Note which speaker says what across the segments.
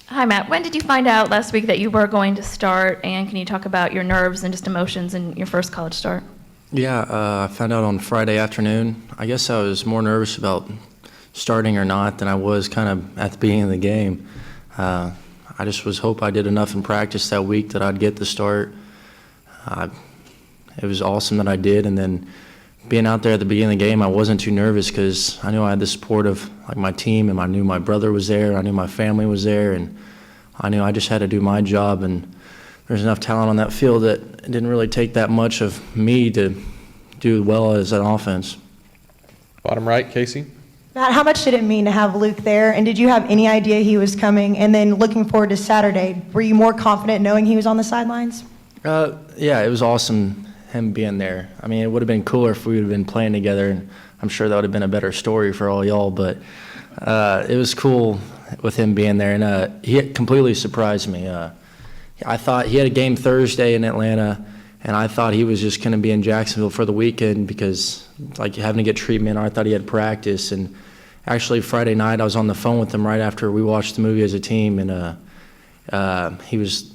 Speaker 1: Hi, Matt. When did you find out last week that you were going to start, and can you talk about your nerves and just emotions in your first college start?
Speaker 2: Yeah, I found out on Friday afternoon. I guess I was more nervous about starting or not than I was kind of at the beginning of the game. I just hope I did enough in practice that week that I'd get the start. It was awesome that I did, and then being out there at the beginning of the game, I wasn't too nervous because I knew I had the support of my team, and I knew my brother was there, I knew my family was there, and I knew I just had to do my job. And there's enough talent on that field that it didn't really take that much of me to do well as an offense.
Speaker 3: Bottom right, Casey.
Speaker 4: Matt, how much did it mean to have Luke there, and did you have any idea he was coming? And then looking forward to Saturday, were you more confident knowing he was on the sidelines?
Speaker 2: Yeah, it was awesome him being there. I mean, it would have been cooler if we would have been playing together, and I'm sure that would have been a better story for all y'all, but it was cool with him being there, and he completely surprised me. I thought he had a game Thursday in Atlanta, and I thought he was just going to be in Jacksonville for the weekend because, like, having to get treatment, or I thought he had practice. And actually, Friday night, I was on the phone with him right after we watched the movie as a team, and I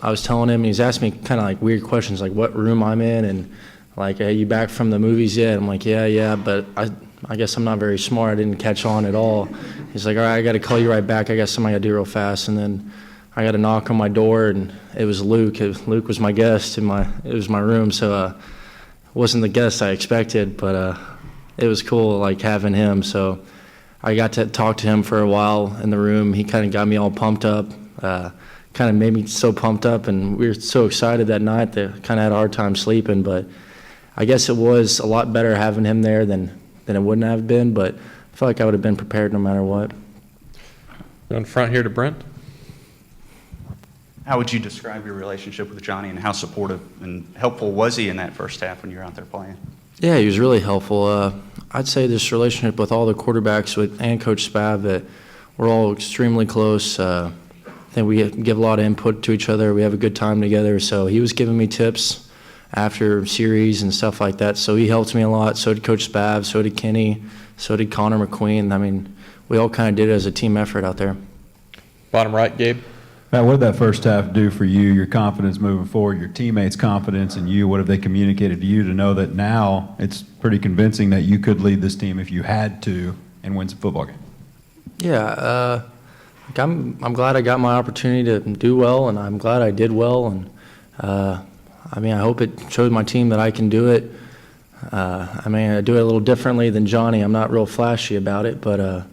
Speaker 2: was telling him, and he's asking me kind of like weird questions, like what room I'm in, and like, "Hey, you back from the movies yet?" I'm like, yeah, but I guess I'm not very smart. I didn't catch on at all. He's like, "All right, I got to call you right back. I got something I got to do real fast." And then I got a knock on my door, and it was Luke. Luke was my guest it was my room, so it wasn't the guest I expected, but it was cool, like, having him. So I got to talk to him for a while in the room. He kind of got me all pumped up, kind of made me so pumped up, and we were so excited that night that I kind of had a hard time sleeping. But I guess it was a lot better having him there than it wouldn't have been, but I feel like I would have been prepared no matter what.
Speaker 3: In front here to Brent.
Speaker 5: How would you describe your relationship with Johnny, and how supportive and helpful was he in that first half when you were out there playing?
Speaker 2: Yeah, he was really helpful. I'd say this relationship with all the quarterbacks and Coach Spav, that we're all extremely close. I think we give a lot of input to each other. We have a good time together. So he was giving me tips after series and stuff like that. So he helped me a lot. So did Coach Spav. So did Kenny. So did Connor McQueen. I mean, we all kind of did it as a team effort out there.
Speaker 3: Bottom right, Gabe.
Speaker 6: Matt, what did that first half do for you, your confidence moving forward, your teammates' confidence in you? What have they communicated to you to know that now it's pretty convincing that you could lead this team if you had to and win some football game?
Speaker 2: Yeah, I'm glad I got my opportunity to do well, and I'm glad I did well. And I mean, I hope it showed my team that I can do it. I mean, I do it a little differently than Johnny. I'm not real flashy about it, but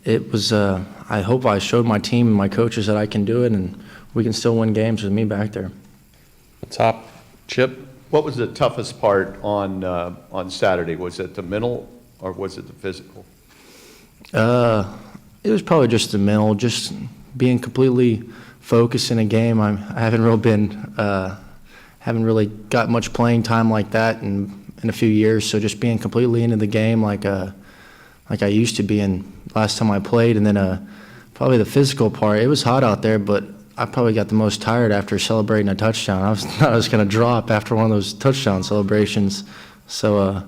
Speaker 2: it was. I hope I showed my team and my coaches that I can do it, and we can still win games with me back there.
Speaker 3: Top, Chip.
Speaker 7: What was the toughest part on Saturday? Was it the mental or was it the physical?
Speaker 2: It was probably just the mental, just being completely focused in a game. I haven't really got much playing time like that in a few years. So just being completely into the game like I used to be in last time I played, and then probably the physical part. It was hot out there, but I probably got the most tired after celebrating a touchdown. I thought I was going to drop after one of those touchdown celebrations. So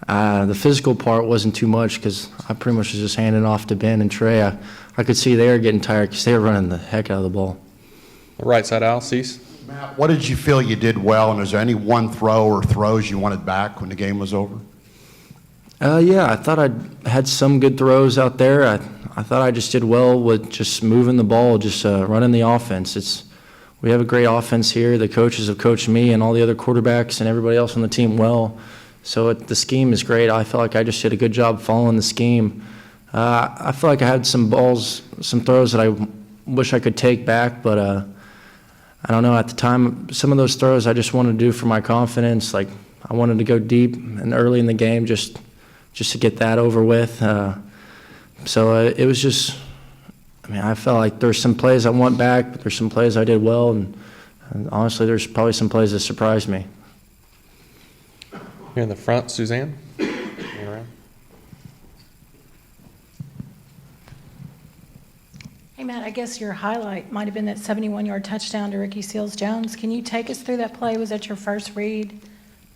Speaker 2: the physical part wasn't too much because I pretty much was just handing off to Ben and Trey. I could see they were getting tired because they were running the heck out of the ball.
Speaker 3: Right side aisle, Cease.
Speaker 8: Matt, what did you feel you did well, and is there any one throw or throws you wanted back when the game was over?
Speaker 2: Yeah, I thought I had some good throws out there. I thought I just did well with just moving the ball, just running the offense. We have a great offense here. The coaches have coached me and all the other quarterbacks and everybody else on the team well. So the scheme is great. I feel like I just did a good job following the scheme. I feel like I had some throws that I wish I could take back, but I don't know. At the time, some of those throws I just wanted to do for my confidence. Like, I wanted to go deep and early in the game just to get that over with. So it was just, I mean, I felt like there's some plays I want back, but there's some plays I did well, and honestly, there's probably some plays that surprised me.
Speaker 3: Here in the front, Suzanne.
Speaker 9: Hey, Matt, I guess your highlight might have been that 71-yard touchdown to Ricky Seals-Jones. Can you take us through that play? Was that your first read?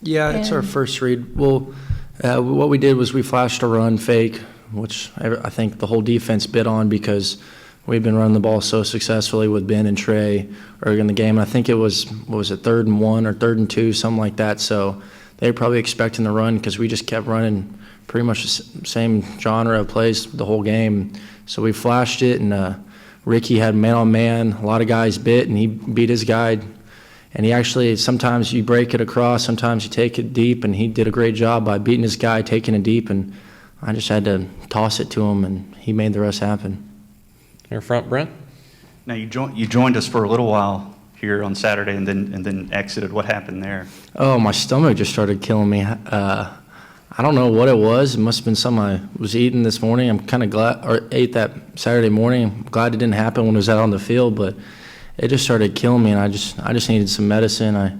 Speaker 2: Yeah, it's our first read. Well, what we did was we flashed a run fake, which I think the whole defense bid on because we've been running the ball so successfully with Ben and Trey early in the game. I think it was, what was it, 3rd and 1 or 3rd and 2, something like that. So they were probably expecting the run because we just kept running pretty much the same genre of plays the whole game. So we flashed it, and Ricky had man-on-man. A lot of guys bit, and he beat his guy. And he actually, sometimes you break it across, sometimes you take it deep, and he did a great job by beating his guy, taking it deep, and I just had to toss it to him, and he made the rest happen.
Speaker 3: Near front, Brent.
Speaker 5: Now, you joined us for a little while here on Saturday and then exited. What happened there?
Speaker 2: Oh, my stomach just started killing me. I don't know what it was. It must have been something I was eating this morning. I'm kind of glad, or ate that Saturday morning. I'm glad it didn't happen when I was out on the field, but it just started killing me, and I just needed some medicine. I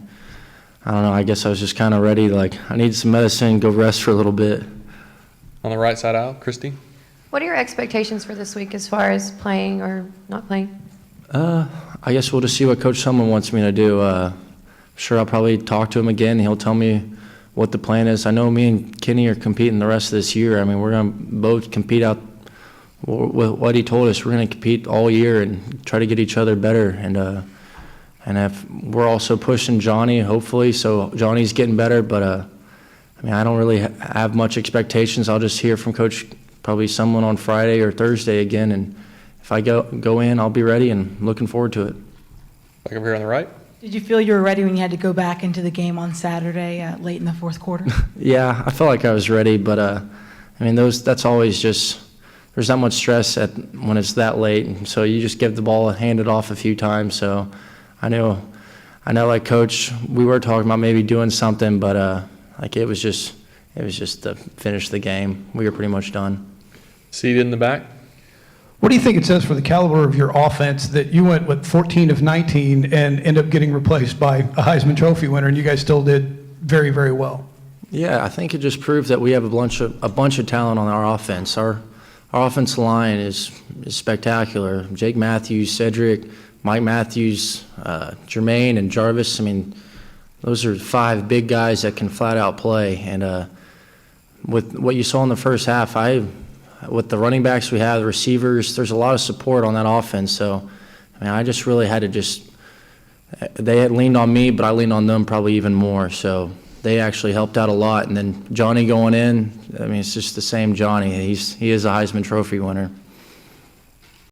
Speaker 2: don't know. I guess I was just kind of ready. Like, I needed some medicine, go rest for a little bit.
Speaker 3: On the right side aisle, Christy.
Speaker 10: What are your expectations for this week as far as playing or not playing?
Speaker 2: I guess we'll just see what Coach Sumlin wants me to do. I'm sure I'll probably talk to him again. He'll tell me what the plan is. I know me and Kenny are competing the rest of this year. I mean, we're going to both compete out with what he told us. We're going to compete all year and try to get each other better. And if we're also pushing Johnny, hopefully, so Johnny's getting better. But, I mean, I don't really have much expectations. I'll just hear from Coach probably someone on Friday or Thursday again. And if I go in, I'll be ready and looking forward to it.
Speaker 3: Back over here on the right.
Speaker 9: Did you feel you were ready when you had to go back into the game on Saturday late in the fourth quarter?
Speaker 2: Yeah, I felt like I was ready, but I mean, that's always just, there's not much stress when it's that late, and so you just give the ball, hand it off a few times. So I know, like Coach, we were talking about maybe doing something, but like it was just to finish the game. We were pretty much done.
Speaker 3: Seated in the back.
Speaker 11: What do you think it says for the caliber of your offense that you went with 14 of 19 and end up getting replaced by a Heisman Trophy winner, and you guys still did very, very well?
Speaker 2: Yeah, I think it just proves that we have a bunch of talent on our offense. Our offensive line is spectacular. Jake Matthews, Cedric, Mike Matthews, Jermaine, and Jarvis. I mean, those are 5 big guys that can flat out play. And with what you saw in the first half, with the running backs we have, the receivers, there's a lot of support on that offense. So, I mean, I just really had to they had leaned on me, but I leaned on them probably even more. So they actually helped out a lot. And then Johnny going in, I mean, it's just the same Johnny. He is a Heisman Trophy winner.